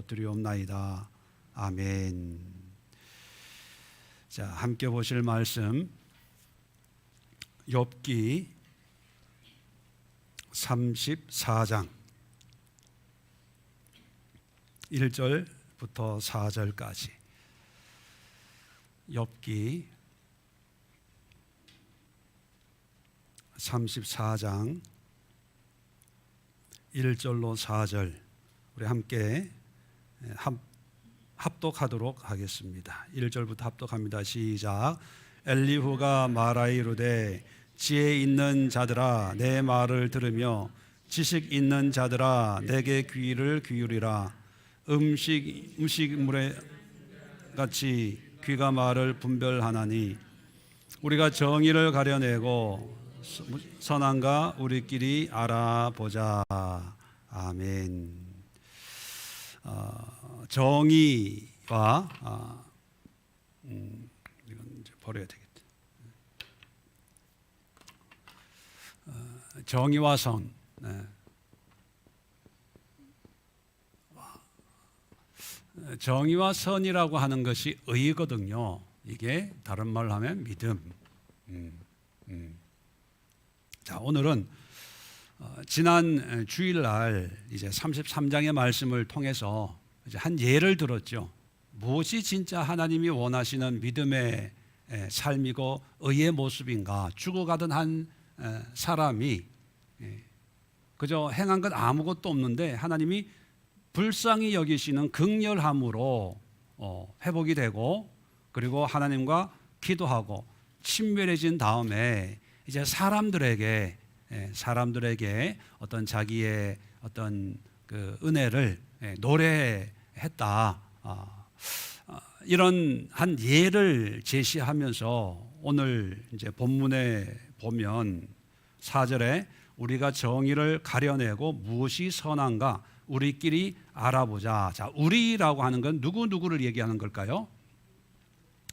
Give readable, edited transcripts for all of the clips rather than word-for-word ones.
기도드리옵나이다. 아멘. 자, 함께 보실 말씀 욥기 34장 1절부터 4절까지. 욥기 34장 1절로 4절 우리 함께 합독하도록 하겠습니다. 1절부터 합독합니다. 시작. 엘리후가 말하이르되 지혜 있는 자들아 내 말을 들으며 지식 있는 자들아 내게 귀를 기울이라. 음식물에 같이 귀가 말을 분별하나니 우리가 정의를 가려내고 선한가 우리끼리 알아보자. 아멘. 정의와 이건 이제 버려야 되겠다. 정의와 선. 정의와 선이라고 하는 것이 의거든요. 이게 다른 말로 하면 믿음. 자, 오늘은 지난 주일날 이제 33장의 말씀을 통해서 이제 한 예를 들었죠. 무엇이 진짜 하나님이 원하시는 믿음의 삶이고 의의 모습인가? 죽어가던 한 사람이 그저 행한 것 아무것도 없는데 하나님이 불쌍히 여기시는 극렬함으로 회복이 되고 그리고 하나님과 기도하고 친밀해진 다음에 이제 사람들에게 어떤 자기의 어떤 그 은혜를 노래했다. 이런 한 예를 제시하면서 오늘 이제 본문에 보면 4절에 우리가 정의를 가려내고 무엇이 선한가 우리끼리 알아보자. 자, 우리라고 하는 건 누구를 얘기하는 걸까요?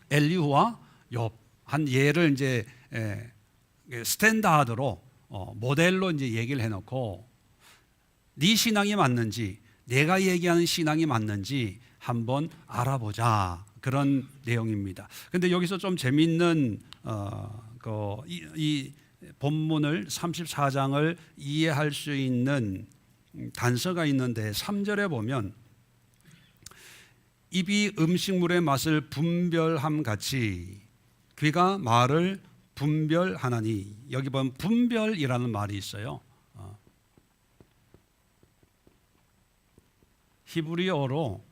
엘리후와 욥. 한 예를 이제 스탠다드로 모델로 이제 얘기를 해놓고 네 신앙이 맞는지 내가 얘기하는 신앙이 맞는지 한번 알아보자. 그런 내용입니다. 그런데 여기서 좀 재미있는 이 본문을 34장을 이해할 수 있는 단서가 있는데 3절에 보면 입이 음식물의 맛을 분별함 같이 귀가 말을 분별하나니. 여기 보면 분별이라는 말이 있어요. 히브리어로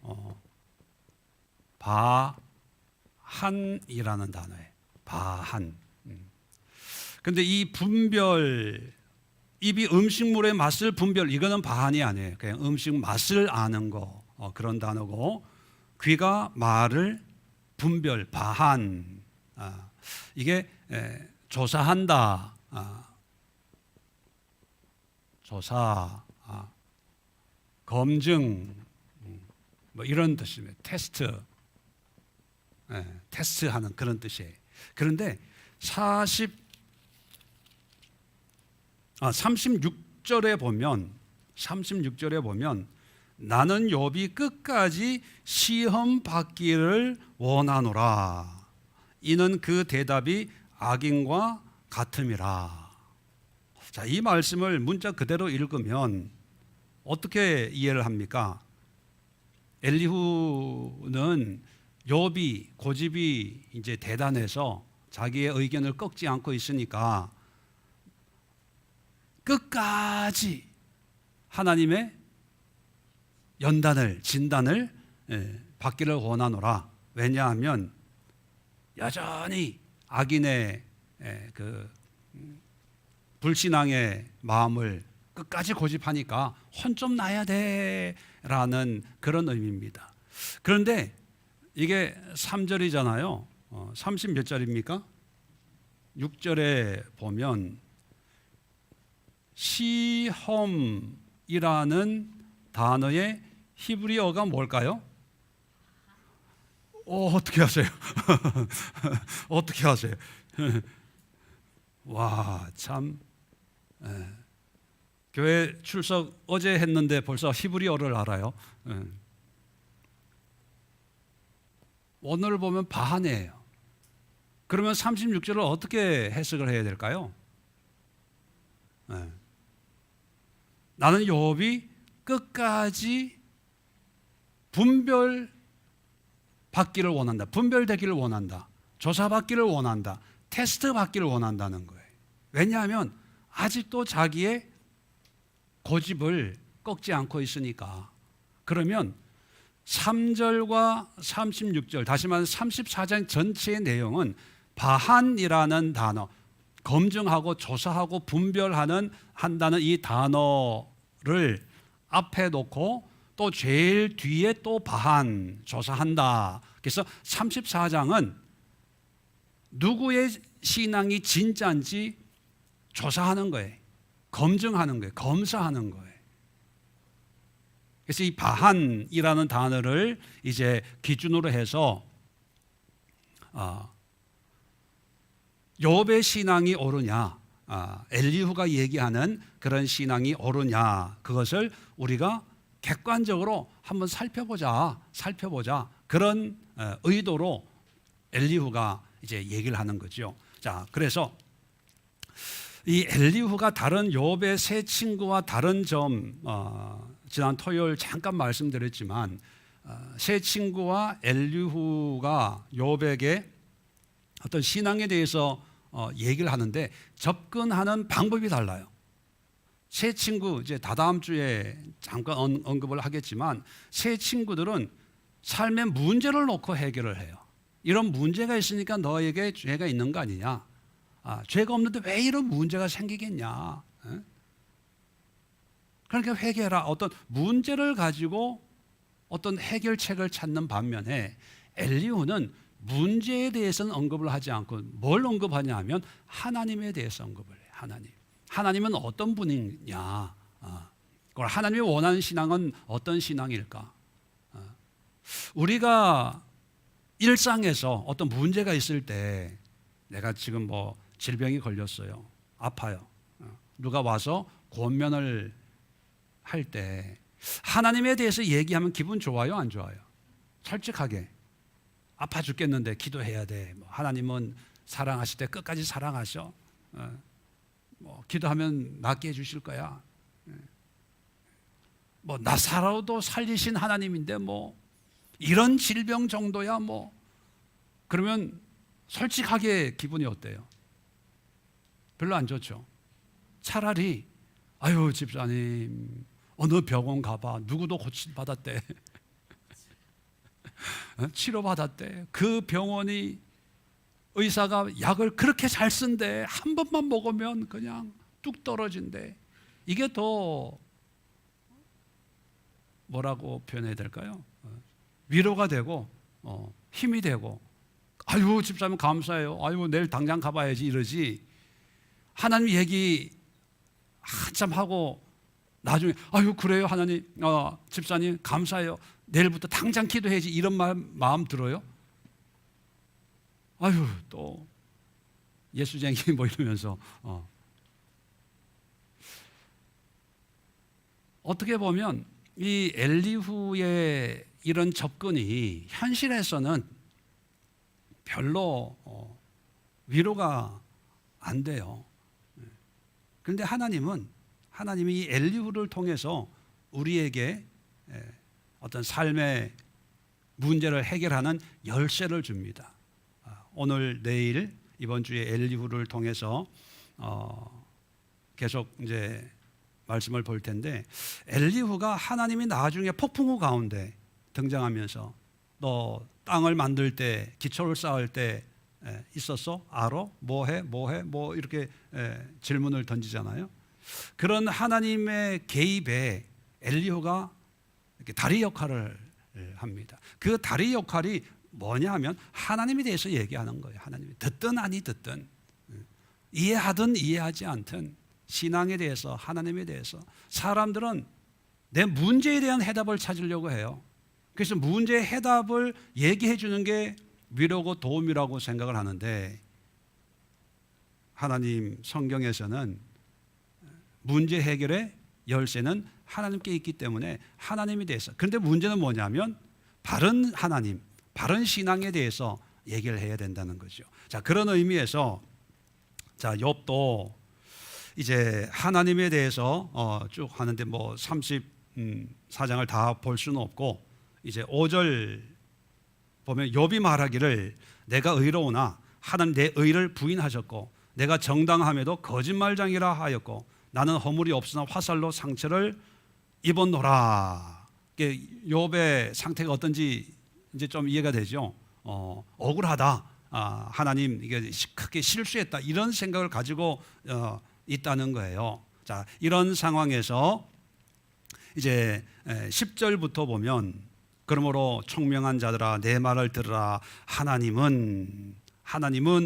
바한이라는 단어예요. 바한. 근데 이 분별, 입이 음식물의 맛을 분별, 이거는 바한이 아니에요. 그냥 음식 맛을 아는 거, 그런 단어고, 귀가 말을 분별, 바한. 이게 조사한다, 조사, 검증, 뭐 이런 뜻입니다. 테스트하는 그런 뜻이에요. 그런데 36절에 보면 나는 욥이 끝까지 시험 받기를 원하노라. 이는 그 대답이 악인과 같음이라. 자, 이 말씀을 문자 그대로 읽으면 어떻게 이해를 합니까? 엘리후는 욥이 고집이 이제 대단해서 자기의 의견을 꺾지 않고 있으니까 끝까지 하나님의 진단을 받기를 원하노라. 왜냐하면 여전히 악인의 그 불신앙의 마음을 끝까지 고집하니까 혼 좀 나야 돼라는 그런 의미입니다. 그런데 이게 3절이잖아요. 30 몇 절입니까? 6절에 보면 시험이라는 단어의 히브리어가 뭘까요? 어떻게 하세요? 어떻게 하세요? 와, 참. 교회 출석 어제 했는데 벌써 히브리어를 알아요. 오늘 보면 바하네예요. 그러면 36절을 어떻게 해석을 해야 될까요? 네. 나는 욥이 끝까지 분별받기를 원한다. 분별되기를 원한다. 조사받기를 원한다. 테스트 받기를 원한다는 거예요. 왜냐하면 아직도 자기의 고집을 꺾지 않고 있으니까. 그러면 3절과 36절, 다시 말해 34장 전체의 내용은 바한이라는 단어, 검증하고 조사하고 한다는 이 단어를 앞에 놓고 또 제일 뒤에 또 바한, 조사한다. 그래서 34장은 누구의 신앙이 진짜인지 조사하는 거예요. 검증하는 거예요. 검사하는 거예요. 그래서 이 바한이라는 단어를 이제 기준으로 해서 욥의 신앙이 옳으냐, 엘리후가 얘기하는 그런 신앙이 옳으냐, 그것을 우리가 객관적으로 한번 살펴보자 그런 의도로 엘리후가 이제 얘기를 하는 거죠. 자, 그래서 이 엘리후가 다른 욥의 세 친구와 다른 점, 지난 토요일 잠깐 말씀드렸지만 세 친구와 엘리후가 욥에게 어떤 신앙에 대해서 얘기를 하는데 접근하는 방법이 달라요. 세 친구, 이제 다다음 주에 잠깐 언급을 하겠지만 세 친구들은 삶의 문제를 놓고 해결을 해요. 이런 문제가 있으니까 너에게 죄가 있는 거 아니냐, 죄가 없는데 왜 이런 문제가 생기겠냐, 그러니까 회개해라. 어떤 문제를 가지고 어떤 해결책을 찾는 반면에 엘리후는 문제에 대해서는 언급을 하지 않고 뭘 언급하냐 하면 하나님에 대해서 언급을 해요. 하나님은 어떤 분이냐, 그걸 하나님이 원하는 신앙은 어떤 신앙일까. 우리가 일상에서 어떤 문제가 있을 때, 내가 지금 뭐 질병이 걸렸어요, 아파요, 누가 와서 권면을 할 때 하나님에 대해서 얘기하면 기분 좋아요, 안 좋아요? 솔직하게 아파 죽겠는데 기도해야 돼. 하나님은 사랑하실 때 끝까지 사랑하셔. 기도하면 낫게 해주실 거야. 나 살아도 살리신 하나님인데 이런 질병 정도야 그러면 솔직하게 기분이 어때요? 별로 안 좋죠. 차라리 아유 집사님 어느 병원 가봐, 누구도 고침받았대, 치료받았대, 그 병원이 의사가 약을 그렇게 잘 쓴대, 한 번만 먹으면 그냥 뚝 떨어진대. 이게 더 뭐라고 표현해야 될까요? 위로가 되고 힘이 되고, 아유 집사님 감사해요, 아유 내일 당장 가봐야지 이러지. 하나님 얘기 한참 하고 나중에 아유 그래요 하나님, 집사님 감사해요, 내일부터 당장 기도해야지, 이런 마음 들어요? 아유 또 예수쟁이 이러면서 어떻게 보면 이 엘리후의 이런 접근이 현실에서는 별로 위로가 안 돼요. 그런데 하나님이 이 엘리후를 통해서 우리에게 어떤 삶의 문제를 해결하는 열쇠를 줍니다. 오늘 내일 이번 주에 엘리후를 통해서 계속 이제 말씀을 볼 텐데, 엘리후가 하나님이 나중에 폭풍우 가운데 등장하면서 너 땅을 만들 때, 기초를 쌓을 때 있었어? 알아? 뭐해? 이렇게 질문을 던지잖아요. 그런 하나님의 개입에 엘리후가 이렇게 다리 역할을 합니다. 그 다리 역할이 뭐냐 하면 하나님에 대해서 얘기하는 거예요. 하나님이 듣든 아니 듣든, 이해하든 이해하지 않든 신앙에 대해서, 하나님에 대해서 사람들은 내 문제에 대한 해답을 찾으려고 해요. 그래서 문제의 해답을 얘기해 주는 게 위로고 도움이라고 생각을 하는데, 하나님 성경에서는 문제 해결의 열쇠는 하나님께 있기 때문에 하나님에 대해서. 그런데 문제는 뭐냐면 바른 하나님, 바른 신앙에 대해서 얘기를 해야 된다는 거죠. 자, 그런 의미에서 자, 욥도 이제 하나님에 대해서 쭉 하는데 뭐 34장을 다 볼 수는 없고 이제 5절 보면 욥이 말하기를 내가 의로우나 하나님 내 의를 부인하셨고 내가 정당함에도 거짓말장이라 하였고 나는 허물이 없으나 화살로 상처를 입었노라. 욥의 상태가 어떤지 이제 좀 이해가 되죠. 억울하다. 하나님 이게 크게 실수했다. 이런 생각을 가지고 있다는 거예요. 자, 이런 상황에서 이제 10절부터 보면 그러므로 총명한 자들아 내 말을 들으라. 하나님은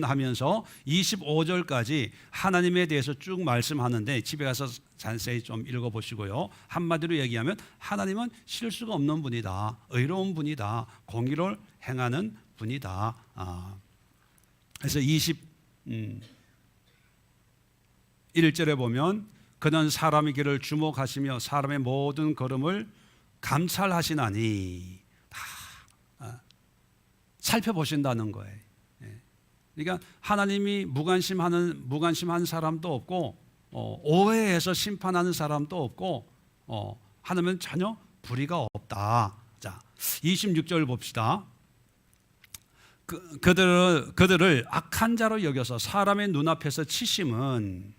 하면서 25절까지 하나님에 대해서 쭉 말씀하는데 집에 가서 자세히 좀 읽어보시고요. 한마디로 얘기하면 하나님은 실수가 없는 분이다. 의로운 분이다. 공의를 행하는 분이다. 그래서 21절에 보면 그는 사람의 길을 주목하시며 사람의 모든 걸음을 감찰하시나니 다 살펴보신다는 거예요. 그러니까 하나님이 무관심한 사람도 없고 오해해서 심판하는 사람도 없고 하나님은 전혀 불의가 없다. 자, 26절 봅시다. 그들을 악한 자로 여겨서 사람의 눈앞에서 치심은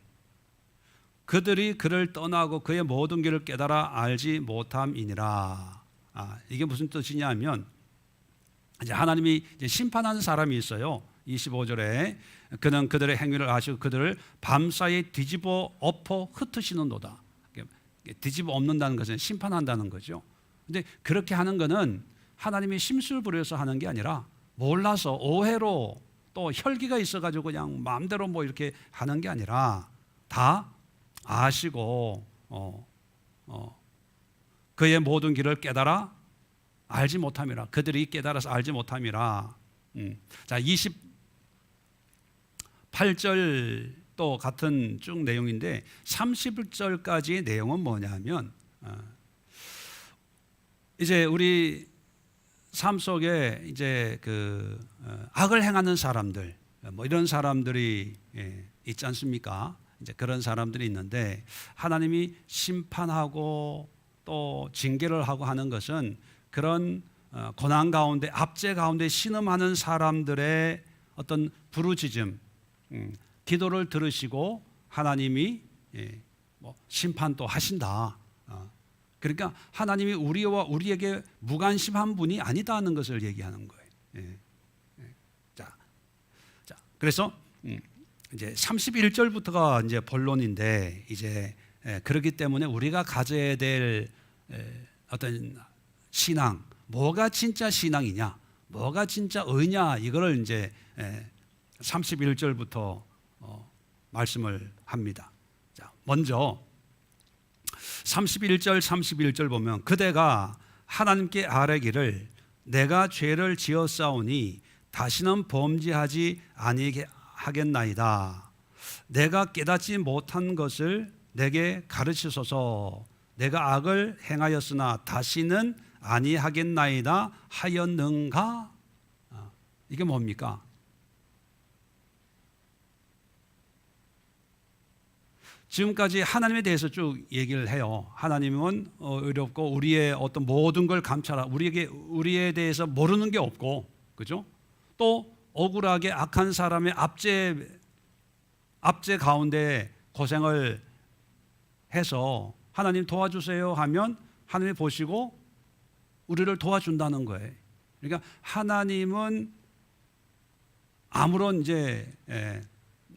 그들이 그를 떠나고 그의 모든 길을 깨달아 알지 못함이니라. 이게 무슨 뜻이냐면 이제 하나님이 이제 심판하는 사람이 있어요. 25절에 그는 그들의 행위를 아시고 그들을 밤사이 뒤집어 엎어 흩으시는도다. 뒤집어 엎는다는 것은 심판한다는 거죠. 근데 그렇게 하는 것은 하나님이 심술 부려서 하는 게 아니라 몰라서 오해로 또 혈기가 있어가지고 그냥 마음대로 뭐 이렇게 하는 게 아니라 다 아시고 그의 모든 길을 깨달아 알지 못함이라. 그들이 깨달아서 알지 못함이라. 자, 28절 또 같은 쭉 내용인데 31절까지의 내용은 뭐냐면 이제 우리 삶 속에 이제 그 악을 행하는 사람들 뭐 이런 사람들이 있지 않습니까? 이제 그런 사람들이 있는데 하나님이 심판하고 또 징계를 하고 하는 것은 그런 고난 가운데 압제 가운데 신음하는 사람들의 어떤 부르짖음, 기도를 들으시고 하나님이 뭐 심판도 하신다. 그러니까 하나님이 우리와 우리에게 무관심한 분이 아니다는 것을 얘기하는 거예요. 자, 그래서 이제 31절부터가 이제 본론인데 이제 그렇기 때문에 우리가 가져야 될 어떤 신앙, 뭐가 진짜 신앙이냐, 뭐가 진짜 의냐, 이거를 이제 31절부터 말씀을 합니다. 자, 먼저 31절 보면 그대가 하나님께 아뢰기를 내가 죄를 지었사오니 다시는 범죄하지 아니하겠나이다. 내가 깨닫지 못한 것을 내게 가르치소서. 내가 악을 행하였으나 다시는 아니하겠나이다 하였는가? 이게 뭡니까? 지금까지 하나님에 대해서 쭉 얘기를 해요. 하나님은 의롭고 우리의 어떤 모든 걸 감찰하, 우리에 대해서 모르는 게 없고, 그죠? 또 억울하게 악한 사람의 압제 가운데 고생을 해서 하나님 도와주세요 하면 하나님이 보시고 우리를 도와준다는 거예요. 그러니까 하나님은 아무런 이제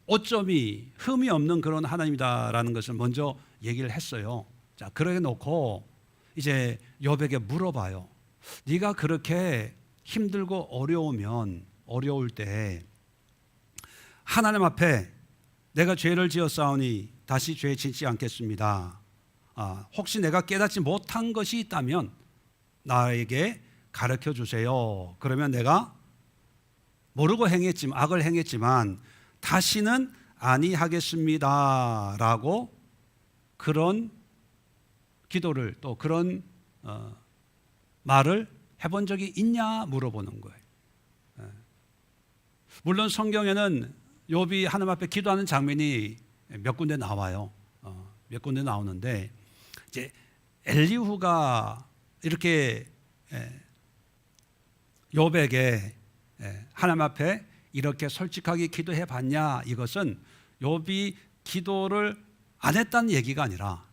오점이 흠이 없는 그런 하나님이다라는 것을 먼저 얘기를 했어요. 자, 그렇게 놓고 이제 욥에게 물어봐요. 네가 그렇게 힘들고 어려울 때 하나님 앞에 내가 죄를 지었사오니 다시 죄 짓지 않겠습니다. 혹시 내가 깨닫지 못한 것이 있다면 나에게 가르쳐 주세요. 그러면 내가 모르고 악을 행했지만 다시는 아니하겠습니다 라고 그런 기도를 또 그런 말을 해본 적이 있냐 물어보는 거예요. 물론 성경에는 욥이 하나님 앞에 기도하는 장면이 몇 군데 나와요. 몇 군데 나오는데 이제 엘리후가 이렇게 욥에게 하나님 앞에 이렇게 솔직하게 기도해 봤냐, 이것은 욥이 기도를 안 했다는 얘기가 아니라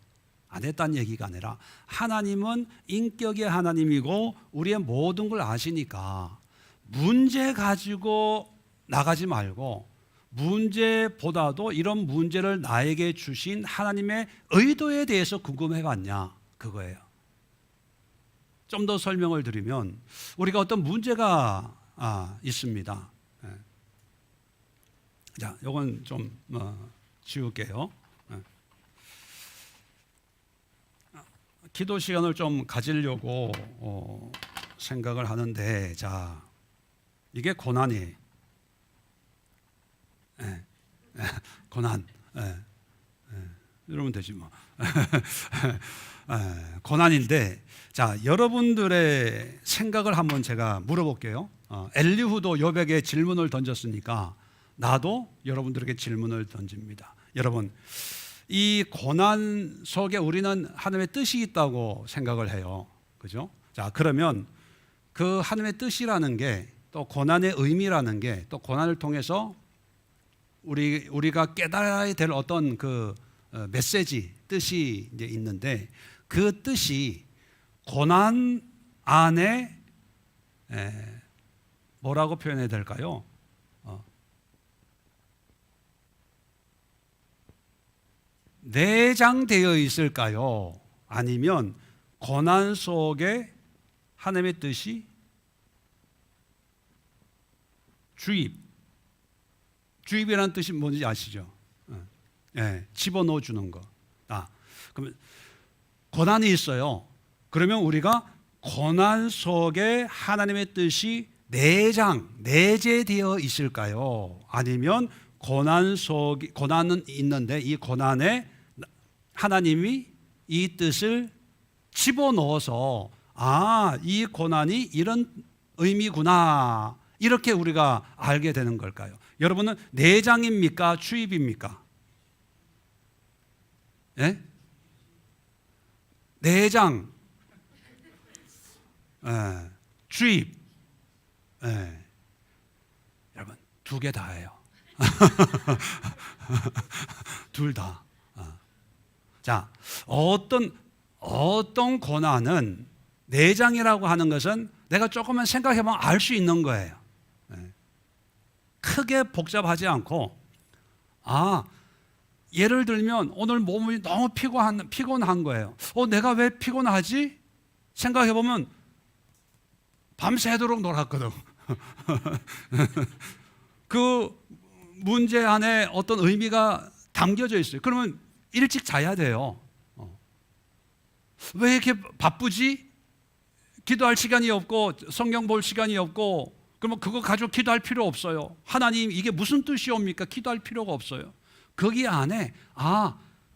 하나님은 인격의 하나님이고 우리의 모든 걸 아시니까 문제 가지고 나가지 말고 문제보다도 이런 문제를 나에게 주신 하나님의 의도에 대해서 궁금해 봤냐, 그거예요. 좀 더 설명을 드리면 우리가 어떤 문제가 있습니다. 자, 이건 좀 지울게요. 기도 시간을 좀 가지려고 생각을 하는데, 자, 이게 고난이, 고난, 이러면 되지 뭐. 고난인데, 자, 여러분들의 생각을 한번 제가 물어볼게요. 엘리후도 욥에게 질문을 던졌으니까 나도 여러분들에게 질문을 던집니다. 여러분, 이 고난 속에 우리는 하나님의 뜻이 있다고 생각을 해요. 그죠? 자, 그러면 그 하나님의 뜻이라는 게, 또 고난의 의미라는 게, 또 고난을 통해서 우리가 깨달아야 될 어떤 그 메시지, 뜻이 이제 있는데, 그 뜻이 고난 안에 뭐라고 표현해야 될까요? 내장되어 있을까요? 아니면 고난 속에 하나님의 뜻이 주입이라는 뜻이 뭔지 아시죠? 집어넣어 주는 거. 그러면 고난이 있어요. 그러면 우리가 고난 속에 하나님의 뜻이 내재되어 있을까요? 아니면 고난은 있는데 이 고난에 하나님이 이 뜻을 집어넣어서 이 고난이 이런 의미구나, 이렇게 우리가 알게 되는 걸까요? 여러분은 내장입니까? 주입입니까? 예? 내장, 주입, 여러분 두 개 다예요. 둘 다. 자, 어떤 고난은 내장이라고 하는 것은 내가 조금만 생각해보면 알 수 있는 거예요. 크게 복잡하지 않고, 예를 들면 오늘 몸이 너무 피곤한 거예요. 내가 왜 피곤하지? 생각해보면 밤새도록 놀았거든. 그 문제 안에 어떤 의미가 담겨져 있어요. 그러면 일찍 자야 돼요. 왜 이렇게 바쁘지? 기도할 시간이 없고 성경 볼 시간이 없고, 그러면 그거 가지고 기도할 필요 없어요. 하나님 이게 무슨 뜻이옵니까? 기도할 필요가 없어요. 거기 안에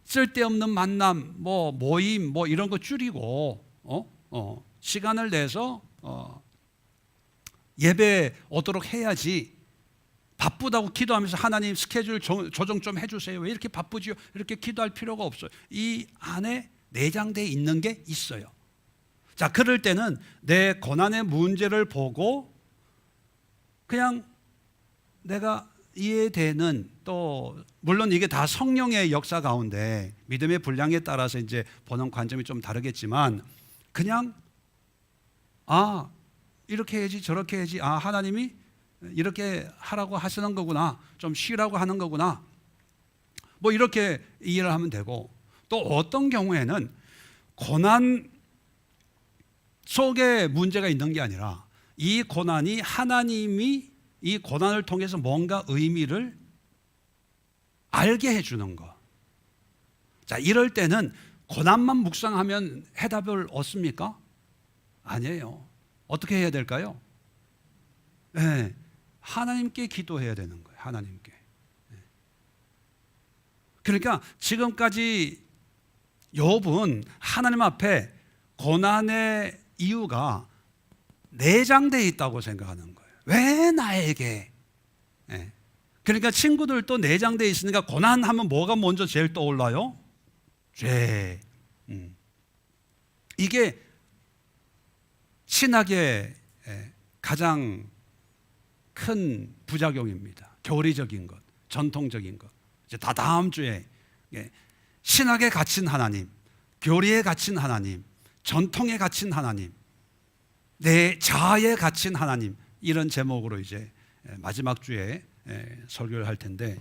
쓸데없는 만남, 모임 이런 거 줄이고 시간을 내서 예배 오도록 해야지. 바쁘다고 기도하면서 하나님 스케줄 조정 좀 해주세요, 왜 이렇게 바쁘지요? 이렇게 기도할 필요가 없어요. 이 안에 내장되어 있는 게 있어요. 자, 그럴 때는 내 고난의 문제를 보고 그냥 내가 이해되는, 또 물론 이게 다 성령의 역사 가운데 믿음의 분량에 따라서 이제 보는 관점이 좀 다르겠지만, 그냥 이렇게 해야지 저렇게 해야지, 하나님이 이렇게 하라고 하시는 거구나, 좀 쉬라고 하는 거구나, 이렇게 이해를 하면 되고, 또 어떤 경우에는 고난 속에 문제가 있는 게 아니라 이 고난이 하나님이 이 고난을 통해서 뭔가 의미를 알게 해주는 거. 자, 이럴 때는 고난만 묵상하면 해답을 얻습니까? 아니에요. 어떻게 해야 될까요? 하나님께 기도해야 되는 거예요. 하나님께. 그러니까 지금까지 욥은 하나님 앞에 고난의 이유가 내장되어 있다고 생각하는 거예요. 왜 나에게? 예. 그러니까 친구들도 내장되어 있으니까 고난하면 뭐가 먼저 제일 떠올라요? 죄. 이게 신학의 가장 큰 부작용입니다. 교리적인 것, 전통적인 것. 이제 다 다음 주에 신학에 갇힌 하나님, 교리에 갇힌 하나님, 전통에 갇힌 하나님, 내 자아에 갇힌 하나님, 이런 제목으로 이제 마지막 주에 설교를 할 텐데,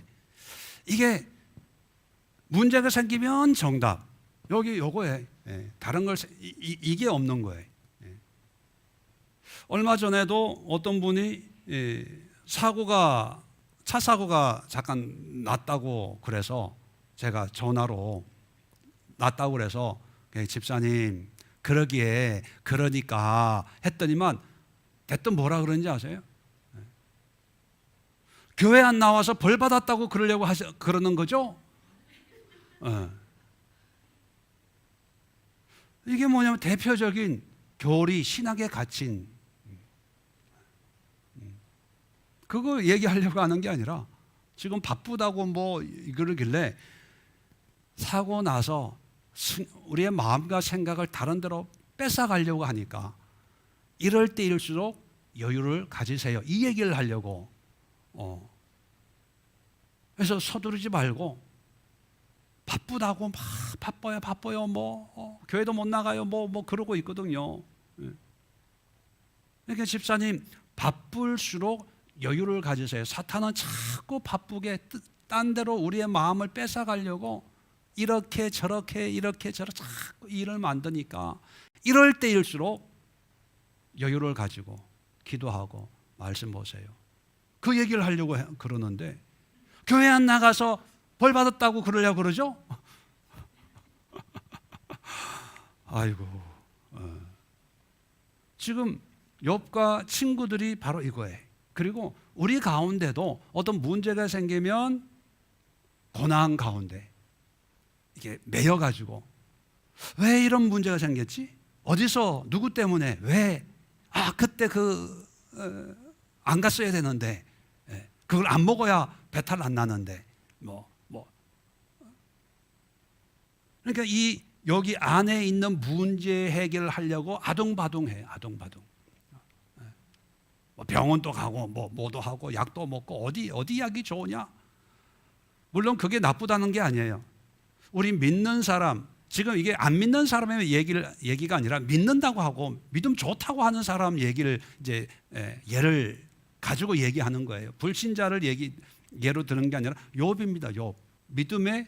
이게 문제가 생기면 정답, 여기 요거에 다른 걸 이게 없는 거예요. 얼마 전에도 어떤 분이 차 사고가 잠깐 났다고 그래서 제가 전화로 났다고 그래서 집사님 그러기에 그러니까 했더니만 대뜸 뭐라 그러는지 아세요? 교회 안 나와서 벌 받았다고 그러려고 그러는 거죠? 이게 뭐냐면 대표적인 교리, 신학에 갇힌, 그거 얘기하려고 하는 게 아니라 지금 바쁘다고 뭐 그러길래 사고 나서 우리의 마음과 생각을 다른 데로 뺏어가려고 하니까 이럴 때일수록 여유를 가지세요, 이 얘기를 하려고. 그래서 서두르지 말고 바쁘다고 막 바빠요 교회도 못 나가요 뭐 그러고 있거든요. 그러니까 집사님 바쁠수록 여유를 가지세요. 사탄은 자꾸 바쁘게 딴 데로 우리의 마음을 뺏어가려고 이렇게 저렇게 자꾸 일을 만드니까 이럴 때일수록 여유를 가지고 기도하고 말씀 보세요. 그 얘기를 하려고 그러는데 교회 안 나가서 벌 받았다고 그러려고 그러죠? 아이고, 지금 욥과 친구들이 바로 이거예요. 그리고 우리 가운데도 어떤 문제가 생기면 고난 가운데 이게 매여가지고 왜 이런 문제가 생겼지? 어디서 누구 때문에 왜? 그때 안 갔어야 되는데 그걸 안 먹어야 배탈 안 나는데 그러니까 여기 안에 있는 문제 해결을 하려고 아둥바둥해요. 아둥바둥. 병원도 가고 뭐도 하고 약도 먹고 어디 약이 좋으냐? 물론 그게 나쁘다는 게 아니에요. 우리 믿는 사람, 지금 이게 안 믿는 사람의 얘기가 아니라 믿는다고 하고 믿음 좋다고 하는 사람 얘기를 이제 예를 가지고 얘기하는 거예요. 불신자를 예로 드는 게 아니라 욥입니다. 욥. 믿음의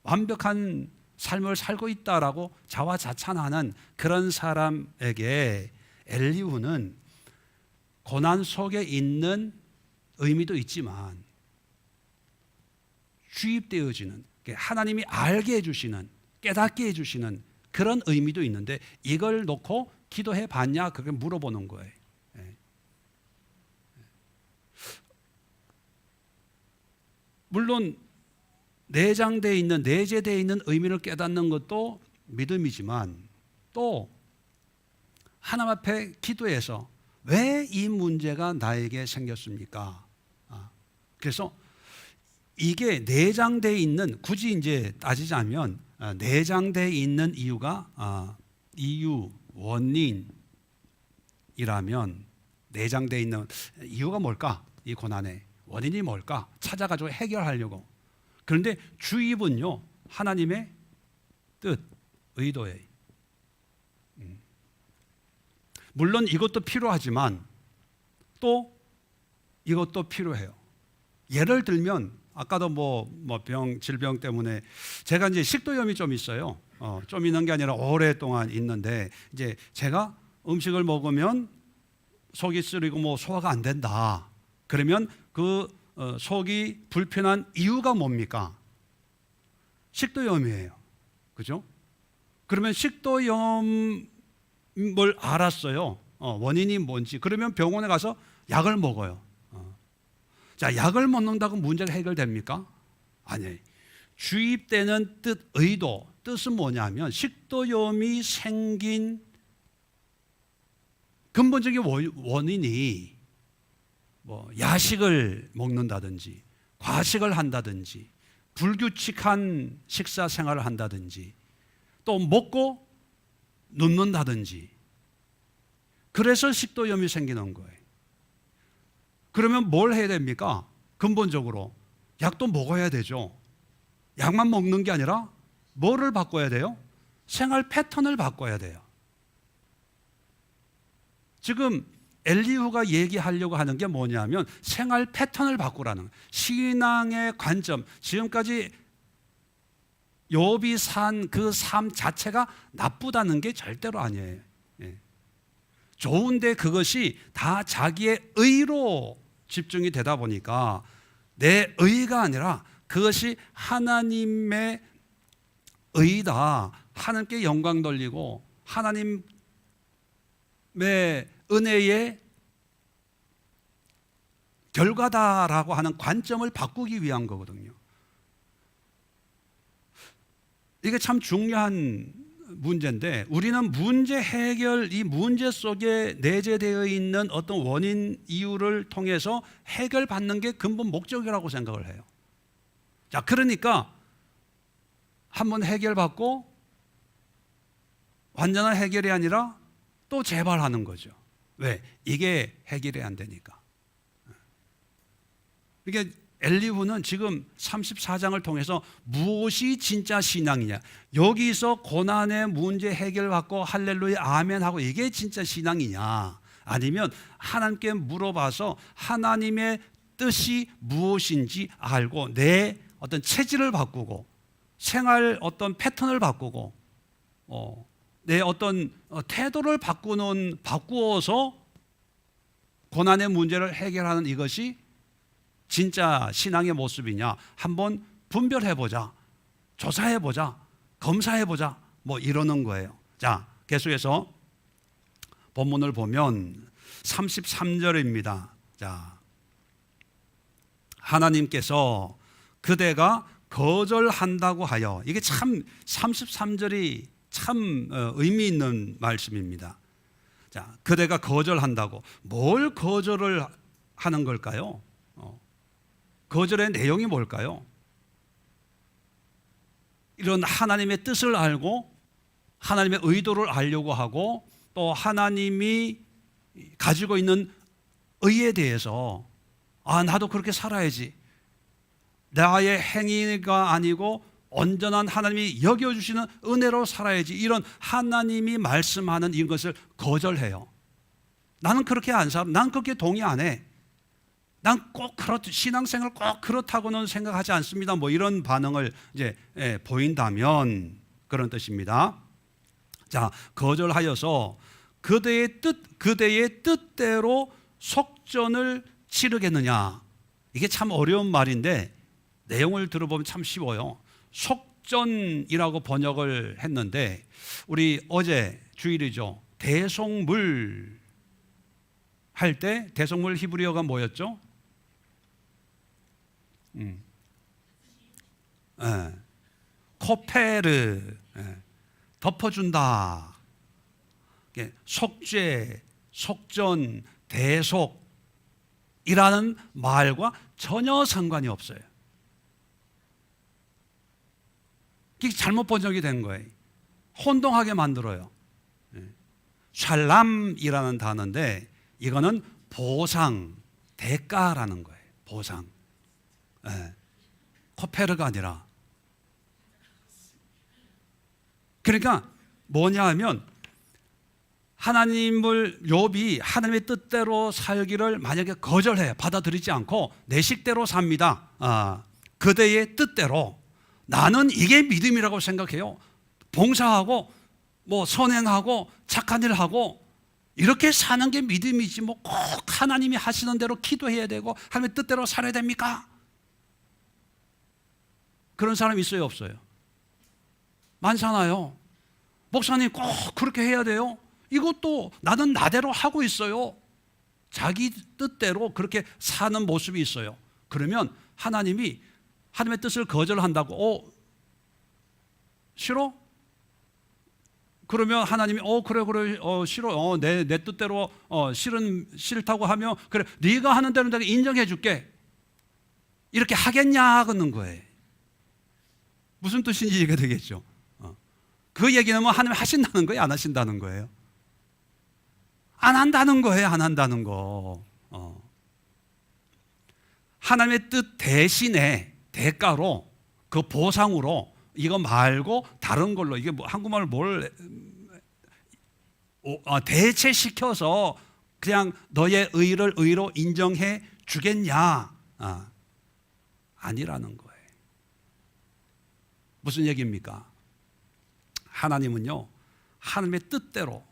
완벽한 삶을 살고 있다라고 자화자찬하는 그런 사람에게 엘리후는 고난 속에 있는 의미도 있지만 주입되어지는, 하나님이 알게 해주시는, 깨닫게 해주시는 그런 의미도 있는데 이걸 놓고 기도해 봤냐? 그렇게 물어보는 거예요. 물론 내장되어 있는, 내재되어 있는 의미를 깨닫는 것도 믿음이지만 또 하나님 앞에 기도해서 왜 이 문제가 나에게 생겼습니까? 그래서 이게 내장되어 있는, 굳이 이제 따지자면 내장되어 있는 이유가 이유, 원인이라면 내장되어 있는 이유가 뭘까? 이 고난의 원인이 뭘까? 찾아가지고 해결하려고. 그런데 주입은요, 하나님의 뜻, 의도예요. 물론 이것도 필요하지만 또 이것도 필요해요. 예를 들면 아까도 질병 때문에 제가 이제 식도염이 좀 있어요. 좀 있는 게 아니라 오랫동안 있는데 이제 제가 음식을 먹으면 속이 쓰리고 소화가 안 된다. 그러면 그 속이 불편한 이유가 뭡니까? 식도염이에요. 그죠? 그러면 식도염을 알았어요. 원인이 뭔지. 그러면 병원에 가서 약을 먹어요. 자, 약을 먹는다고 문제가 해결됩니까? 아니에요. 주입되는 뜻, 의도, 뜻은 뭐냐면 식도염이 생긴 근본적인 원인이 뭐 야식을 먹는다든지 과식을 한다든지 불규칙한 식사 생활을 한다든지 또 먹고 눕는다든지 그래서 식도염이 생기는 거예요. 그러면 뭘 해야 됩니까? 근본적으로 약도 먹어야 되죠. 약만 먹는 게 아니라 뭐를 바꿔야 돼요? 생활 패턴을 바꿔야 돼요. 지금 엘리후가 얘기하려고 하는 게 뭐냐면 생활 패턴을 바꾸라는, 신앙의 관점, 지금까지 욥이 산 그 삶 자체가 나쁘다는 게 절대로 아니에요. 예. 좋은데 그것이 다 자기의 의로 집중이 되다 보니까 내 의가 아니라 그것이 하나님의 의다, 하나님께 영광 돌리고 하나님의 은혜의 결과다라고 하는 관점을 바꾸기 위한 거거든요. 이게 참 중요한 문제인데 우리는 문제 해결, 이 문제 속에 내재되어 있는 어떤 원인 이유를 통해서 해결받는 게 근본 목적이라고 생각을 해요. 자, 그러니까 한번 해결받고 완전한 해결이 아니라 또 재발하는 거죠. 왜? 이게 해결이 안 되니까. 이게 엘리후는 지금 34장을 통해서 무엇이 진짜 신앙이냐, 여기서 고난의 문제 해결받고 할렐루야 아멘 하고 이게 진짜 신앙이냐, 아니면 하나님께 물어봐서 하나님의 뜻이 무엇인지 알고 내 어떤 체질을 바꾸고 생활 어떤 패턴을 바꾸고 내 어떤 태도를 바꾸어서 고난의 문제를 해결하는 이것이 진짜 신앙의 모습이냐 한번 분별해보자, 조사해보자, 검사해보자, 뭐 이러는 거예요. 자, 계속해서 본문을 보면 33절입니다. 자, 하나님께서 그대가 거절한다고 하여, 이게 참 33절이 참 의미 있는 말씀입니다. 자, 그대가 거절한다고, 뭘 거절을 하는 걸까요? 거절의 내용이 뭘까요? 이런 하나님의 뜻을 알고 하나님의 의도를 알려고 하고 또 하나님이 가지고 있는 의에 대해서 나도 그렇게 살아야지, 나의 행위가 아니고 온전한 하나님이 여겨주시는 은혜로 살아야지, 이런 하나님이 말씀하는 이것을 거절해요. 나는 그렇게 안 살아, 난 그렇게 동의 안 해, 난 꼭 신앙생활 꼭 그렇다고는 생각하지 않습니다, 뭐 이런 반응을 이제 보인다면 그런 뜻입니다. 자, 거절하여서 그대의 뜻대로 속전을 치르겠느냐, 이게 참 어려운 말인데 내용을 들어보면 참 쉬워요. 속전이라고 번역을 했는데 우리 어제 주일이죠, 대속물 할 때 대속물 히브리어가 뭐였죠? 코페르, 덮어준다. 속죄, 속전, 대속이라는 말과 전혀 상관이 없어요. 이게 잘못 번역이 된 거예요. 혼동하게 만들어요. 샬람이라는 단어인데 이거는 보상, 대가라는 거예요. 보상. 코페르가 아니라. 그러니까 뭐냐 하면 욥이 하나님의 뜻대로 살기를 만약에 거절해, 받아들이지 않고 내 식대로 삽니다. 그대의 뜻대로. 나는 이게 믿음이라고 생각해요. 봉사하고 뭐 선행하고 착한 일 하고 이렇게 사는 게 믿음이지, 뭐 꼭 하나님이 하시는 대로 기도해야 되고 하나님의 뜻대로 살아야 됩니까? 그런 사람 있어요, 없어요? 많잖아요. 목사님 꼭 그렇게 해야 돼요? 이것도 나는 나대로 하고 있어요. 자기 뜻대로 그렇게 사는 모습이 있어요. 그러면 하나님이 하나님의 뜻을 거절한다고, 싫어? 그러면 하나님이 그래 싫어 내 뜻대로 싫다고 하면 그래 네가 하는 대로 내가 인정해 줄게 이렇게 하겠냐 하는 거예요. 무슨 뜻인지 이해가 되겠죠. 그 얘기는 뭐 하나님 하신다는 거예요, 안 하신다는 거예요? 안 한다는 거예요, 안 한다는 거. 하나님의 뜻 대신에 대가로 그 보상으로 이거 말고 다른 걸로 이게 뭐 한국말을 뭘 대체시켜서 그냥 너의 의를 의로 인정해 주겠냐? 아니라는 거예요. 무슨 얘기입니까? 하나님은요, 하나님의 뜻대로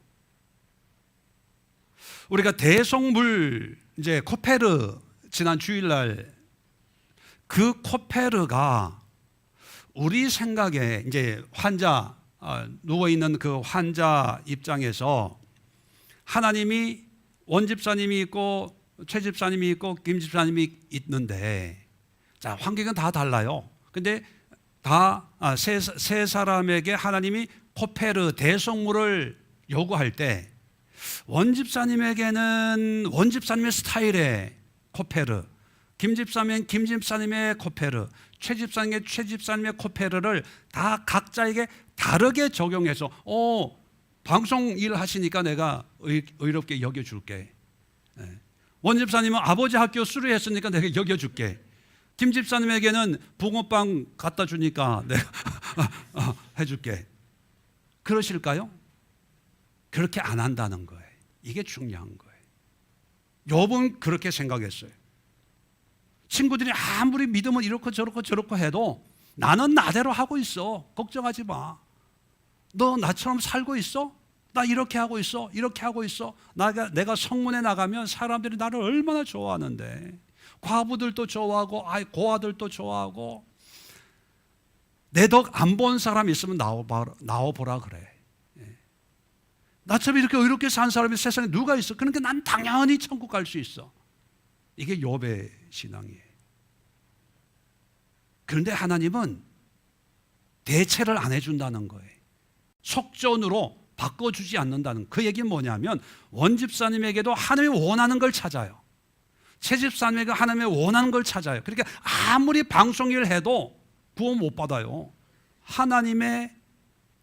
우리가 대속물 이제 코페르 지난 주일날 그 코페르가 우리 생각에 이제 환자 누워 있는 그 환자 입장에서 하나님이 원집사님이 있고 최집사님이 있고 김집사님이 있는데 자 환경은 다 달라요. 근데 다 세 사람에게 하나님이 코페르 대속물을 요구할 때 원집사님에게는 원집사님의 스타일의 코페르, 김집사님은 김집사님의 코페르, 최집사님의 최집사님의 코페르를 다 각자에게 다르게 적용해서 방송 일 하시니까 내가 의롭게 여겨줄게. 원집사님은 아버지 학교 수료했으니까 내가 여겨줄게. 김집사님에게는 붕어빵 갖다 주니까 내가 해줄게. 그러실까요? 그렇게 안 한다는 거예요. 이게 중요한 거예요. 욥은 그렇게 생각했어요. 친구들이 아무리 믿으면 이렇고 저렇고 해도 나는 나대로 하고 있어. 걱정하지 마. 너 나처럼 살고 있어? 나 이렇게 하고 있어. 이렇게 하고 있어. 내가 성문에 나가면 사람들이 나를 얼마나 좋아하는데. 과부들도 좋아하고 고아들도 좋아하고 내 덕 안 본 사람 있으면 나와보라 그래. 나처럼 이렇게 산 사람이 세상에 누가 있어? 그러니까 난 당연히 천국 갈 수 있어. 이게 욥의 신앙이에요. 그런데 하나님은 대체를 안 해준다는 거예요. 속전으로 바꿔주지 않는다는 그 얘기는 뭐냐면 원집사님에게도 하나님이 원하는 걸 찾아요. 최집사님에게 하나님이 원하는 걸 찾아요. 그러니까 아무리 방송일 해도 구원 못 받아요. 하나님의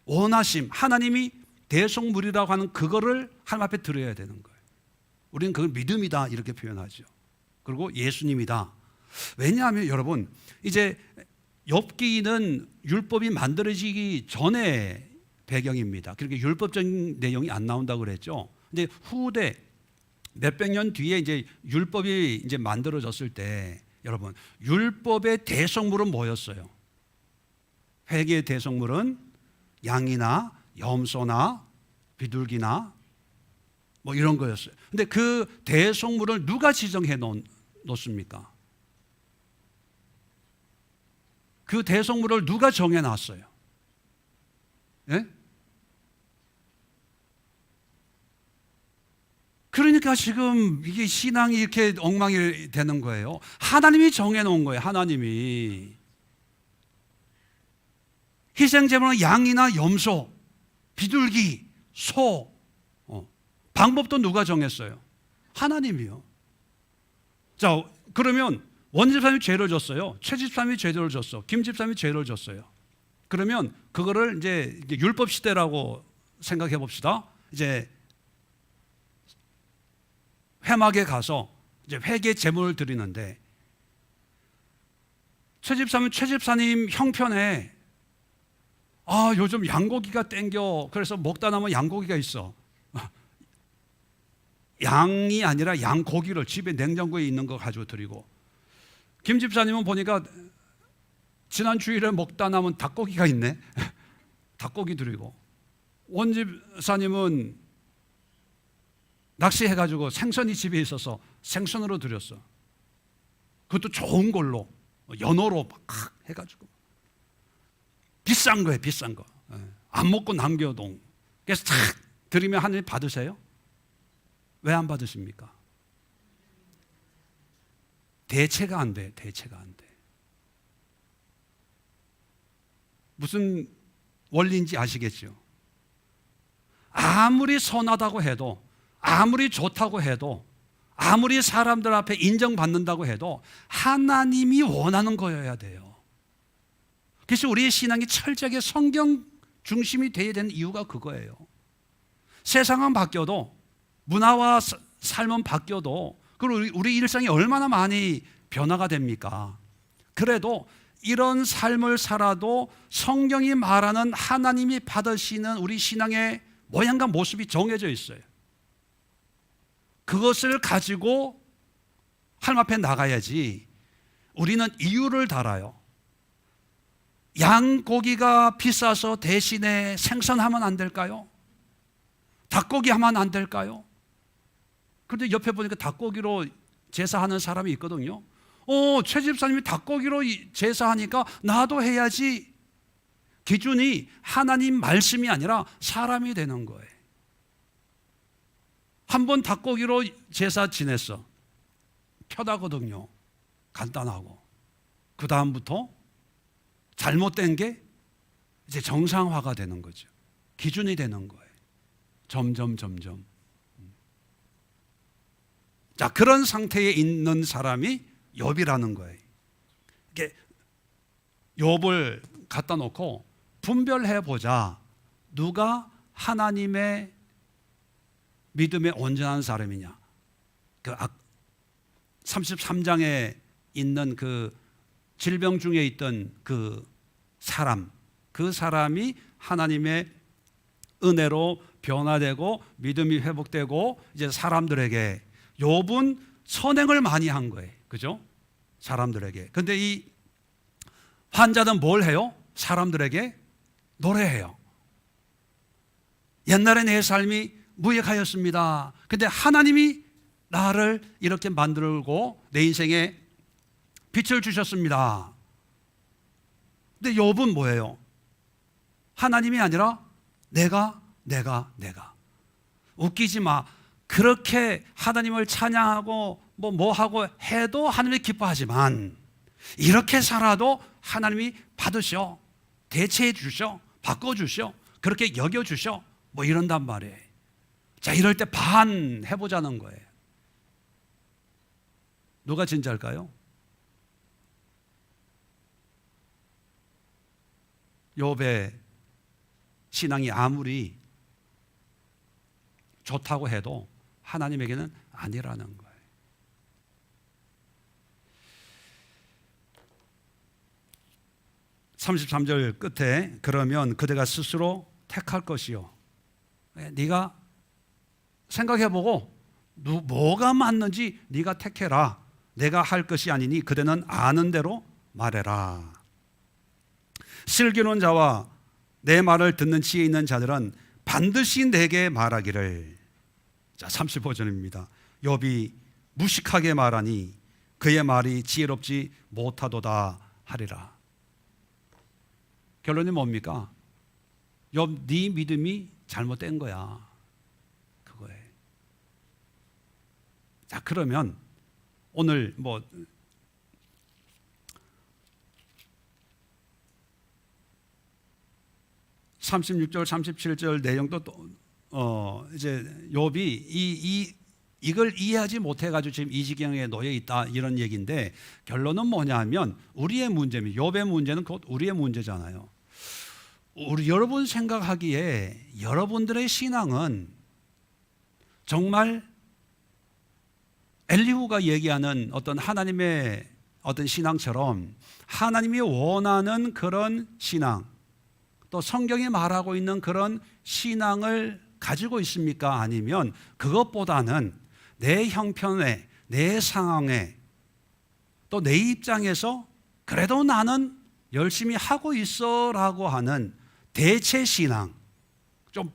원하심, 하나님이 대속물이라고 하는 그거를 하나님 앞에 드려야 되는 거예요. 우리는 그걸 믿음이다 이렇게 표현하죠. 그리고 예수님이다. 왜냐하면 여러분 이제 욥기는 율법이 만들어지기 전에 배경입니다. 그렇게 율법적인 내용이 안 나온다고 그랬죠. 근데 후대 몇백 년 뒤에 이제 율법이 이제 만들어졌을 때 여러분 율법의 대속물은 뭐였어요? 회개의 대속물은 양이나 염소나 비둘기나 뭐 이런 거였어요. 근데 그 대속물을 누가 지정해 놓습니까? 그 대속물을 누가 정해 놨어요? 예? 그러니까 지금 이게 신앙이 이렇게 엉망이 되는 거예요. 하나님이 정해 놓은 거예요. 하나님이. 희생제물은 양이나 염소, 비둘기, 소. 방법도 누가 정했어요? 하나님이요. 자, 그러면 원집사님이 죄를 졌어요. 최집사님이 죄를 졌어. 김집사님이 죄를 졌어요. 그러면 그거를 이제 율법 시대라고 생각해 봅시다. 이제 회막에 가서 이제 회개 제물을 드리는데 최집사님 형편에 요즘 양고기가 땡겨. 그래서 먹다 남은 양고기가 있어. 양이 아니라 양고기를 집에 냉장고에 있는 거 가지고 드리고 김집사님은 보니까 지난 주일에 먹다 남은 닭고기가 있네. 닭고기 드리고 원집사님은 낚시해가지고 생선이 집에 있어서 생선으로 드렸어. 그것도 좋은 걸로 연어로 막 해가지고 비싼 거예요. 비싼 거. 안 먹고 남겨도. 그래서 탁 드리면 하나님 받으세요? 왜 안 받으십니까? 대체가 안 돼. 대체가 안 돼. 무슨 원리인지 아시겠죠? 아무리 선하다고 해도, 아무리 좋다고 해도, 아무리 사람들 앞에 인정받는다고 해도 하나님이 원하는 거여야 돼요. 그래서 우리의 신앙이 철저하게 성경 중심이 되어야 되는 이유가 그거예요. 세상은 바뀌어도, 문화와 삶은 바뀌어도, 그리고 우리 일상이 얼마나 많이 변화가 됩니까? 그래도 이런 삶을 살아도 성경이 말하는 하나님이 받으시는 우리 신앙의 모양과 모습이 정해져 있어요. 그것을 가지고 하나님 앞에 나가야지. 우리는 이유를 달아요. 양고기가 비싸서 대신에 생선하면 안 될까요? 닭고기 하면 안 될까요? 그런데 옆에 보니까 닭고기로 제사하는 사람이 있거든요. 최 집사님이 닭고기로 제사하니까 나도 해야지. 기준이 하나님 말씀이 아니라 사람이 되는 거예요. 한번 닭고기로 제사 지냈어. 편하거든요. 간단하고. 그 다음부터 잘못된 게 이제 정상화가 되는 거죠. 기준이 되는 거예요. 점점. 자, 그런 상태에 있는 사람이 욥이라는 거예요. 이게 욥을 갖다 놓고 분별해 보자. 누가 하나님의 믿음에 온전한 사람이냐. 그 33장에 있는 그 질병 중에 있던 그 사람이 하나님의 은혜로 변화되고 믿음이 회복되고 이제 사람들에게, 욥은 선행을 많이 한 거예요. 그죠? 사람들에게. 근데 이 환자는 뭘 해요? 사람들에게 노래해요. 옛날에 내 삶이 무익하였습니다. 근데 하나님이 나를 이렇게 만들고 내 인생에 빛을 주셨습니다. 근데 욥은 뭐예요? 하나님이 아니라 내가. 웃기지 마. 그렇게 하나님을 찬양하고 뭐 하고 해도 하나님이 기뻐하지만, 이렇게 살아도 하나님이 받으셔, 대체해 주셔, 바꿔주셔, 그렇게 여겨주셔, 뭐 이런단 말이에요. 자, 이럴 때 반해보자는 거예요. 누가 진짜일까요? 욥의 신앙이 아무리 좋다고 해도 하나님에게는 아니라는 거예요. (33절) 끝에 그러면 그대가 스스로 택할 것이요. 네가 생각해보고 뭐가 맞는지 네가 택해라. 내가 할 것이 아니니 그대는 아는 대로 말해라. 슬기로운 자와 내 말을 듣는 지혜 있는 자들은 반드시 내게 말하기를. 자, 35절입니다. 욥이 무식하게 말하니 그의 말이 지혜롭지 못하도다 하리라. 결론이 뭡니까? 욥, 네 믿음이 잘못된 거야. 그거예요. 자, 그러면 오늘 36절, 37절 내용도 이제 욥이 이걸 이해하지 못해가지고 지금 이 지경에 놓여 있다, 이런 얘기인데, 결론은 뭐냐면 우리의 문제입니다. 욥의 문제는 곧 우리의 문제잖아요. 여러분 생각하기에 여러분들의 신앙은 정말 엘리후가 얘기하는 어떤 하나님의 어떤 신앙처럼 하나님이 원하는 그런 신앙, 또 성경이 말하고 있는 그런 신앙을 가지고 있습니까? 아니면 그것보다는 내 형편에, 내 상황에, 또 내 입장에서 그래도 나는 열심히 하고 있어라고 하는 대체 신앙, 좀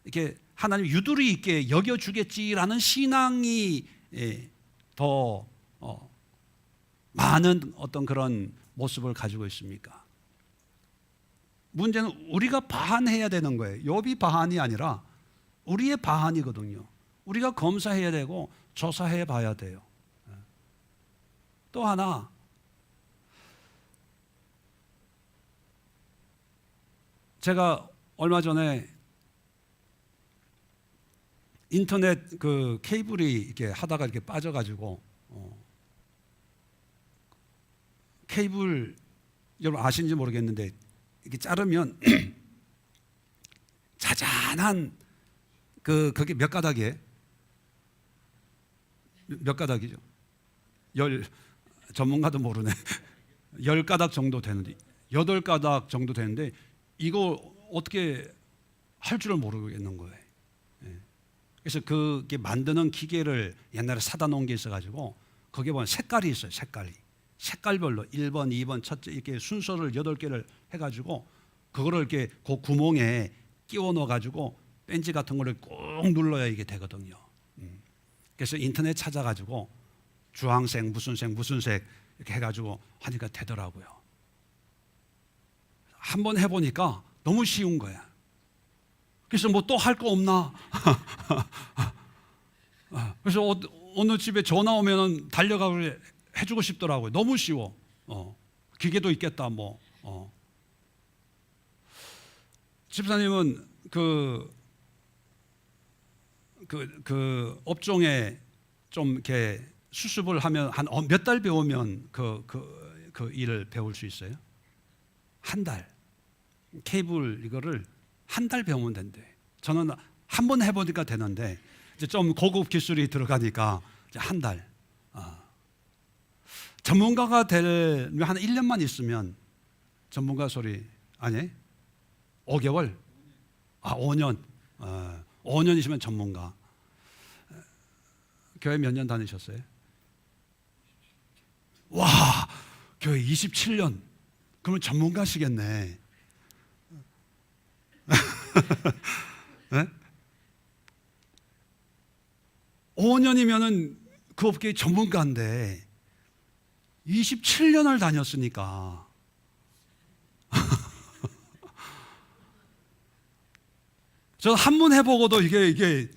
이렇게 하나님 유두리 있게 여겨주겠지라는 신앙이 더 많은 어떤 그런 모습을 가지고 있습니까? 문제는 우리가 반해야 되는 거예요. 욥이 반이 아니라 우리의 반이거든요. 우리가 검사해야 되고 조사해 봐야 돼요. 또 하나, 제가 얼마 전에 인터넷 그 케이블이 이렇게 하다가 이렇게 빠져가지고 케이블 여러분 아시는지 모르겠는데 이렇게 자르면 자잔한 그게 몇 가닥이에요? 몇 가닥이죠? 전문가도 모르네. 10가닥 정도 되는데 8가닥 정도 되는데 이거 어떻게 할 줄을 모르겠는 거예요. 그래서 그게 만드는 기계를 옛날에 사다 놓은 게 있어가지고 거기에 보면 색깔이 있어요. 색깔별로 1번, 2번, 첫째 이렇게 순서를 8개를 해가지고 그거를 이렇게 그 구멍에 끼워 넣어가지고 벤치 같은 거를 꾹 눌러야 이게 되거든요. 그래서 인터넷 찾아가지고 주황색, 무슨 색 이렇게 해가지고 하니까 되더라고요. 한번 해보니까 너무 쉬운 거야. 그래서 뭐 또 할 거 없나? 그래서 어느 집에 전화 오면은 달려가고 해주고 싶더라고요. 너무 쉬워. 기계도 있겠다 뭐. 집사님은 그 업종에 좀 이렇게 수습을 하면 한 몇 달 배우면 그 일을 배울 수 있어요? 한 달. 케이블 이거를 한 달 배우면 된대. 저는 한 번 해보니까 되는데 이제 좀 고급 기술이 들어가니까 이제 한 달. 전문가가 되면 한 1년만 있으면 전문가 소리 아니? 5개월? 5년. 5년이시면 전문가. 교회 몇 년 다니셨어요? 와, 교회 27년. 그러면 전문가시겠네. 네? 5년이면은 그 업계의 전문가인데 27년을 다녔으니까 저는 한 번 해보고도 이게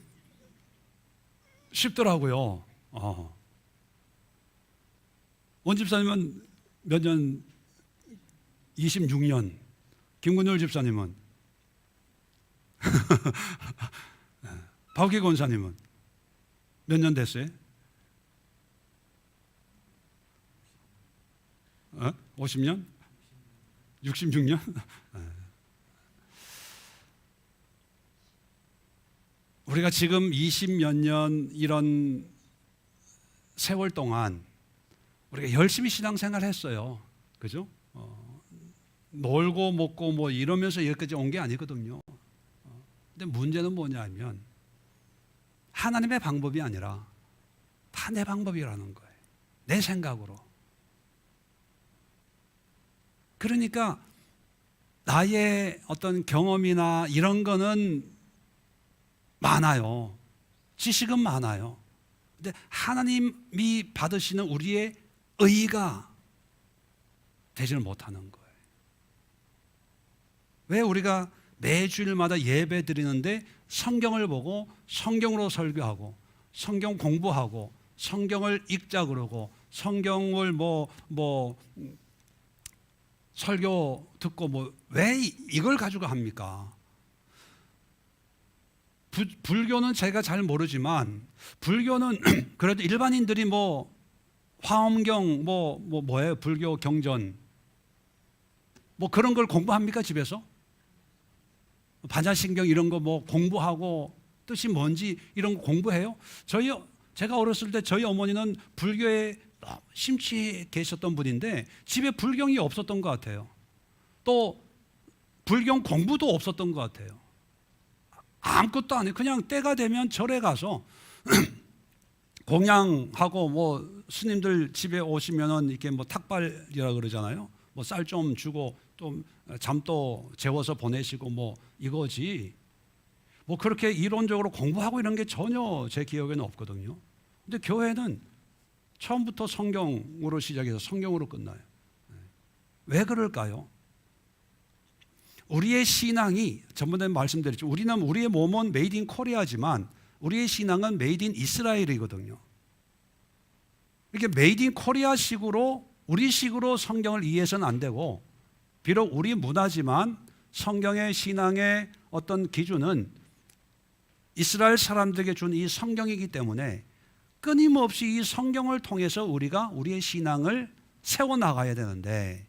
쉽더라고요. 원 집사님은 몇 년? 26년. 김근율 집사님은? 박기 권사님은 몇 년 됐어요? 50년? 66년? 우리가 지금 20몇 년 이런 세월 동안 우리가 열심히 신앙생활 했어요. 그죠? 놀고 먹고 뭐 이러면서 여기까지 온 게 아니거든요. 근데 문제는 뭐냐면 하나님의 방법이 아니라 다 내 방법이라는 거예요. 내 생각으로. 그러니까 나의 어떤 경험이나 이런 거는 많아요. 지식은 많아요. 근데 하나님이 받으시는 우리의 의가 되지를 못하는 거예요. 왜 우리가 매주일마다 예배 드리는데 성경을 보고 성경으로 설교하고 성경 공부하고 성경을 읽자 그러고 성경을 설교 듣고 왜 이걸 가지고 합니까? 불교는 제가 잘 모르지만 불교는 그래도 일반인들이 화엄경 뭐예요? 불교 경전 그런 걸 공부합니까 집에서? 반야신경 이런 거 공부하고 뜻이 뭔지 이런 거 공부해요? 제가 어렸을 때 저희 어머니는 불교에 심취해 계셨던 분인데 집에 불경이 없었던 것 같아요. 또 불경 공부도 없었던 것 같아요. 아무것도 안 해요. 그냥 때가 되면 절에 가서 공양하고 스님들 집에 오시면은 이렇게 탁발이라 그러잖아요. 쌀 좀 주고 또 잠도 재워서 보내시고 이거지. 그렇게 이론적으로 공부하고 이런 게 전혀 제 기억에는 없거든요. 근데 교회는 처음부터 성경으로 시작해서 성경으로 끝나요. 왜 그럴까요? 우리의 신앙이 전번에 말씀드렸죠. 우리의 몸은 메이드 인 코리아지만 우리의 신앙은 메이드 인 이스라엘이거든요. 이렇게 메이드 인 코리아식으로 우리식으로 성경을 이해해서는 안 되고 비록 우리 문화지만 성경의 신앙의 어떤 기준은 이스라엘 사람들에게 준 이 성경이기 때문에 끊임없이 이 성경을 통해서 우리가 우리의 신앙을 세워나가야 되는데,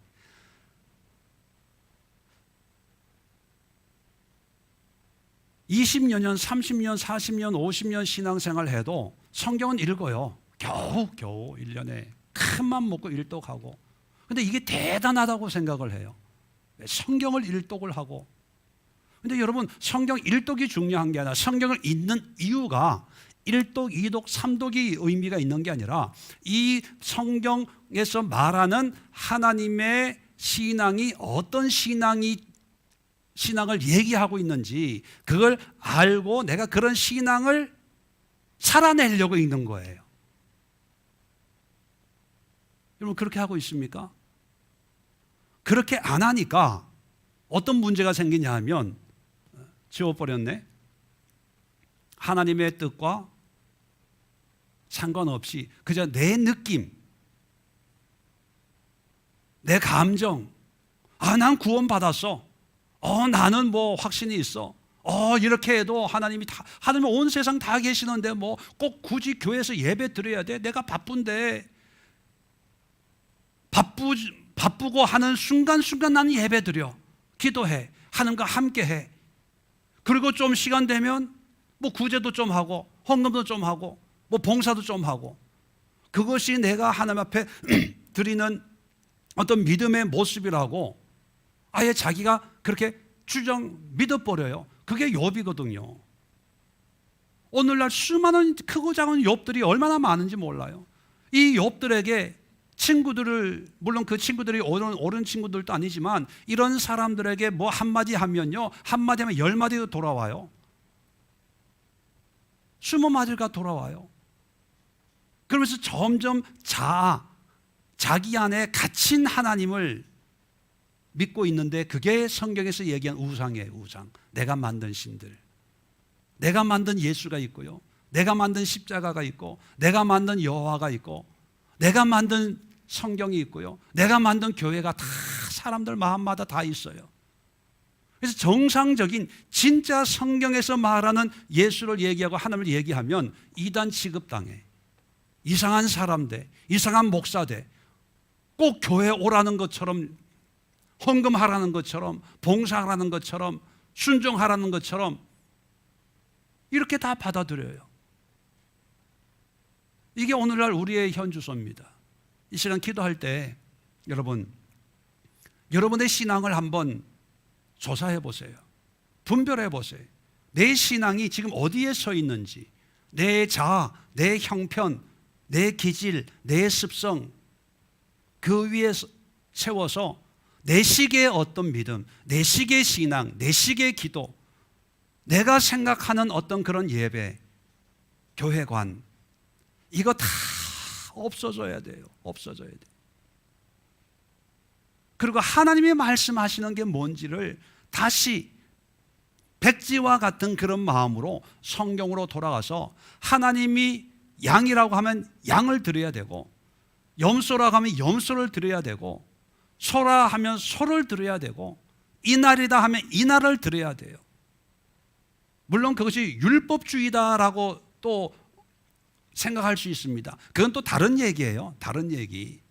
20여 년, 30년, 40년, 50년 신앙생활 해도 성경은 읽어요. 겨우 1년에 큰맘 먹고 일독하고. 근데 이게 대단하다고 생각을 해요. 성경을 일독을 하고. 근데 여러분, 성경 일독이 중요한 게 아니라 성경을 읽는 이유가 1독, 2독, 3독이 의미가 있는 게 아니라 이 성경에서 말하는 하나님의 신앙이 어떤 신앙을 얘기하고 있는지 그걸 알고 내가 그런 신앙을 살아내려고 읽는 거예요. 여러분, 그렇게 하고 있습니까? 그렇게 안 하니까 어떤 문제가 생기냐 하면, 지워버렸네. 하나님의 뜻과 상관없이 그저 내 느낌, 내 감정, 난 구원받았어. 나는 뭐 확신이 있어. 이렇게 해도 하나님은 온 세상 다 계시는데 뭐 꼭 굳이 교회에서 예배 드려야 돼? 내가 바쁜데. 바쁘고 하는 순간순간 나는 예배 드려. 기도해. 하나님과 함께 해. 그리고 좀 시간 되면 뭐 구제도 좀 하고 헌금도 좀 하고 뭐 봉사도 좀 하고. 그것이 내가 하나님 앞에 드리는 어떤 믿음의 모습이라고 아예 자기가 그렇게 믿어버려요. 그게 욥이거든요. 오늘날 수많은 크고 작은 욥들이 얼마나 많은지 몰라요. 이 욥들에게 친구들을, 물론 그 친구들이 옳은 친구들도 아니지만 이런 사람들에게 뭐 한마디 하면요, 한마디 하면 10마디도 돌아와요. 20마디가 돌아와요. 그러면서 점점 자기 안에 갇힌 하나님을 믿고 있는데, 그게 성경에서 얘기한 우상이에요. 우상. 내가 만든 신들, 내가 만든 예수가 있고요, 내가 만든 십자가가 있고, 내가 만든 여호와가 있고, 내가 만든 성경이 있고요, 내가 만든 교회가 다 사람들 마음마다 다 있어요. 그래서 정상적인 진짜 성경에서 말하는 예수를 얘기하고 하나님을 얘기하면 이단 취급당해. 이상한 사람 돼, 이상한 목사 돼. 꼭 교회 오라는 것처럼, 헌금하라는 것처럼, 봉사하라는 것처럼, 순종하라는 것처럼 이렇게 다 받아들여요. 이게 오늘날 우리의 현주소입니다. 이 시간 기도할 때 여러분의 신앙을 한번 조사해 보세요. 분별해 보세요. 내 신앙이 지금 어디에 서 있는지, 내 자아, 내 형편, 내 기질, 내 습성, 그 위에 세워서 내 식의 어떤 믿음, 내 식의 신앙, 내 식의 기도, 내가 생각하는 어떤 그런 예배, 교회관, 이거 다 없어져야 돼요. 없어져야 돼요. 그리고 하나님이 말씀하시는 게 뭔지를 다시 백지와 같은 그런 마음으로 성경으로 돌아가서, 하나님이 양이라고 하면 양을 드려야 되고, 염소라고 하면 염소를 드려야 되고, 소라 하면 소를 드려야 되고, 이날이다 하면 이날을 드려야 돼요. 물론 그것이 율법주의다라고 또 생각할 수 있습니다. 그건 또 다른 얘기예요. 다른 얘기.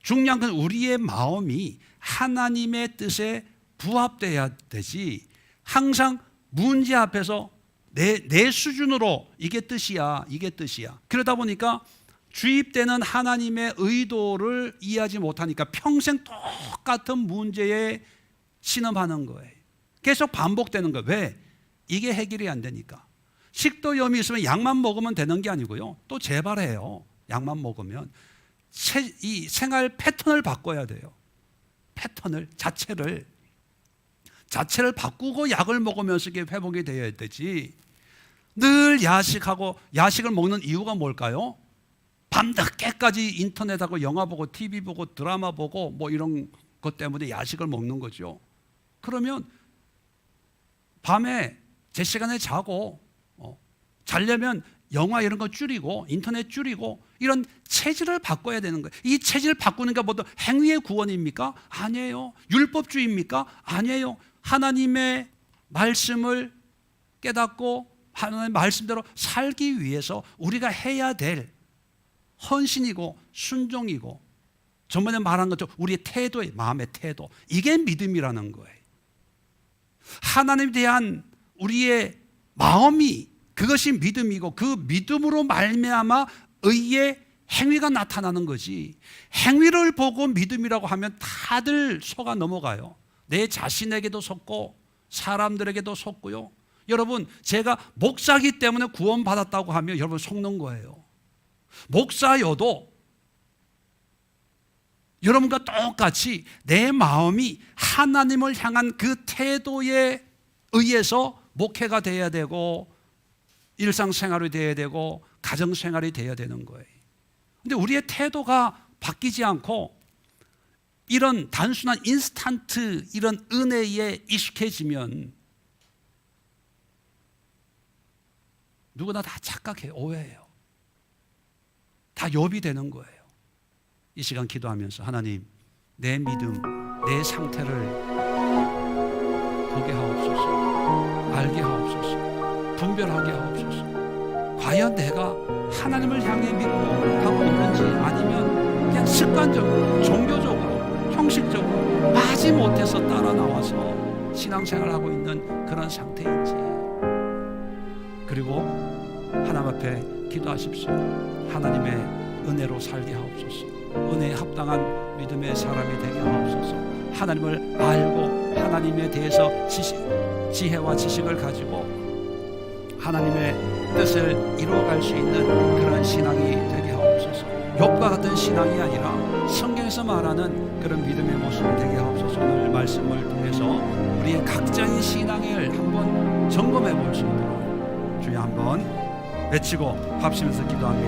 중요한 건 우리의 마음이 하나님의 뜻에 부합돼야 되지, 항상 문제 앞에서 내 수준으로 이게 뜻이야, 이게 뜻이야. 그러다 보니까 주입되는 하나님의 의도를 이해하지 못하니까 평생 똑같은 문제에 신음하는 거예요. 계속 반복되는 거예요. 왜? 이게 해결이 안 되니까. 식도염이 있으면 약만 먹으면 되는 게 아니고요, 또 재발해요. 약만 먹으면 이 생활 패턴을 바꿔야 돼요. 패턴을, 자체를 바꾸고 약을 먹으면서 이게 회복이 되어야 되지. 늘 야식을 먹는 이유가 뭘까요? 밤늦게까지 인터넷하고 영화 보고 TV 보고 드라마 보고 뭐 이런 것 때문에 야식을 먹는 거죠. 그러면 밤에 제 시간에 자고, 자려면 영화 이런 거 줄이고 인터넷 줄이고, 이런 체질을 바꿔야 되는 거예요. 이 체질을 바꾸는 게 뭐든 행위의 구원입니까? 아니에요. 율법주의입니까? 아니에요. 하나님의 말씀을 깨닫고 하나님의 말씀대로 살기 위해서 우리가 해야 될 헌신이고 순종이고, 전번에 말한 것처럼 우리의 태도의 마음의 태도, 이게 믿음이라는 거예요. 하나님에 대한 우리의 마음이, 그것이 믿음이고, 그 믿음으로 말미암아 의의 행위가 나타나는 거지. 행위를 보고 믿음이라고 하면 다들 속아 넘어가요. 내 자신에게도 속고 사람들에게도 속고요. 여러분, 제가 목사기 때문에 구원받았다고 하면 여러분 속는 거예요. 목사여도 여러분과 똑같이 내 마음이 하나님을 향한 그 태도에 의해서 목회가 돼야 되고, 일상생활이 돼야 되고, 가정생활이 돼야 되는 거예요. 근데 우리의 태도가 바뀌지 않고 이런 단순한 인스턴트, 이런 은혜에 익숙해지면 누구나 다 착각해요. 오해해요. 다 욥이 되는 거예요. 이 시간 기도하면서 하나님, 내 믿음, 내 상태를 보게 하옵소서, 알게 하옵소서, 분별하게 하옵소서. 과연 내가 하나님을 향해 믿고 하고 있는지, 아니면 그냥 습관적으로, 종교적으로, 형식적으로 마지못해서 따라 나와서 신앙생활하고 있는 그런 상태인지. 그리고 하나님 앞에 기도하십시오. 하나님의 은혜로 살게 하옵소서. 은혜에 합당한 믿음의 사람이 되게 하옵소서. 하나님을 알고 하나님에 대해서 지혜와 지식을 가지고 하나님의 뜻을 이루어갈 수 있는 그런 신앙이 되게 하옵소서. 욥과 같은 신앙이 아니라 성경에서 말하는 그런 믿음의 모습이 되게 하옵소서. 오늘 말씀을 통해서 우리의 각자의 신앙을 한번 점검해 볼 수 있도록 주여 한번 외치고 합심해서 기도합니다.